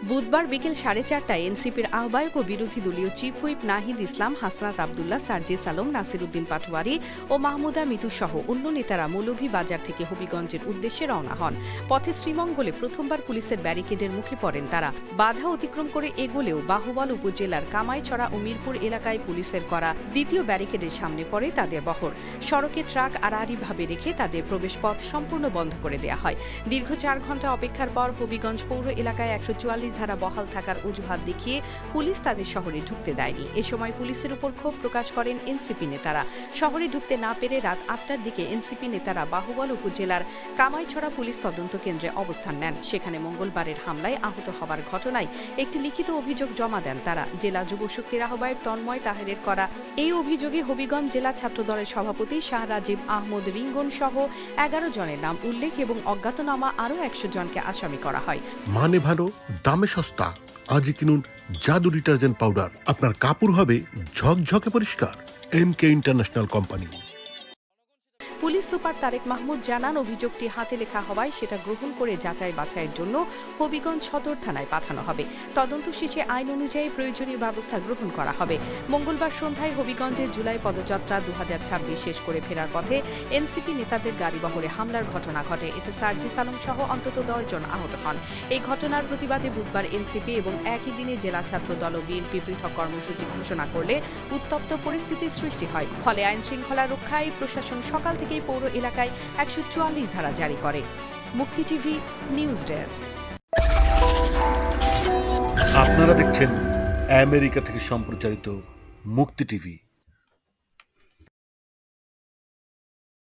বুধবার বিকেল 4:30টায় এনসিপির আহ্বায়ক ও বিরোধী দলীয় চিফ হুইপ নাহিদ ইসলাম, হাসনাত আবদুল্লাহ, সার্জিস আলম, নাসির উদ্দিন পাটোয়ারি ও মাহমুদা মিতু সহ অন্য নেতারা মৌলভীবাজার থেকে হবিগঞ্জের উদ্দেশ্যে রওনা হন। পথে শ্রীমঙ্গলে প্রথমবার পুলিশের ব্যারিকেডের মুখে পড়েন তারা। বাধা অতিক্রম করে এগোলেও বাহুবল উপজেলার কামাইছড়া ও মিরপুর এলাকায় পুলিশের করা দ্বিতীয় ব্যারিকেডের সামনে পড়ে তাদের বহর। সড়কে ট্রাক আড়াআড়িভাবে রেখে তাদের প্রবেশ পথ সম্পূর্ণ বন্ধ করে দেওয়া হয়। দীর্ঘ 4 ঘণ্টা অপেক্ষার পর হবিগঞ্জ পৌর এলাকায় 144 ধারা বহাল থাকার অজুহাত দেখিয়ে পুলিশ তাদের শহরে ঢুকতে দেয়নি। এ সময় পুলিশের উপর ক্ষোভ প্রকাশ করেন এনসিপি নেতারা। শহরে ঢুকতে না পেরে রাত 8টার দিকে এনসিপি নেতারা বাহুবল উপজেলার কামাইছড়া পুলিশ তদন্ত কেন্দ্রে অবস্থান নেন। সেখানে মঙ্গলবারের হামলায় আহত হওয়ার ঘটনায় একটি লিখিত অভিযোগ জমা দেন তারা। জেলা যুব শক্তির আহ্বায়ক তন্ময় তাহেরের করা এই অভিযোগে হবিগঞ্জ জেলা ছাত্রদলের সভাপতি শাহ রাজীব আহমদ রিঙ্গন সহ 11 জনের নাম উল্লেখ এবং অজ্ঞাতনামা আরও 100 জনকে আসামি করা হয়। মানে ভালো, দামে সস্তা। আজই কিনুন জাদু ডিটারজেন্ট পাউডার। আপনার কাপড় হবে ঝকঝকে পরিষ্কার। MK international company. Police super Tarek Mahmud জানান, অভিযোগটি হাতে লেখা হওয়ায় সেটা গ্রহণ করে যাচাই বাছাইয়ের জন্য হবিগঞ্জ সদর থানায় পাঠানো হবে। তদন্ত শেষে আইন অনুযায়ী প্রয়োজনীয় ব্যবস্থা গ্রহণ করা হবে। মঙ্গলবার সন্ধ্যায় হবিগঞ্জের জুলাই পদযাত্রা 2026 শেষ করে ফেরার পথে এনসিপি নেতাদের গাড়িবহরে হামলার ঘটনা ঘটে। এতে সার্জিস আলম সহ অন্তত 10 জন আহত হন। এই ঘটনার প্রতিবাদে বুধবার এনসিপি এবং একই দিনে জেলা ছাত্র দল ও বিএনপি পৃথক কর্মসূচি ঘোষণা করলে উত্তপ্ত পরিস্থিতির সৃষ্টি হয়। ফলে আইন শৃঙ্খলা রক্ষায় প্রশাসন সকাল থেকেই পৌর এলাকায় 144 ধারা জারি করে। মুক্তি টিভি নিউজ ডেস্ক। আপনারা দেখছেন আমেরিকা থেকে সম্প্রচারিত মুক্তি টিভি।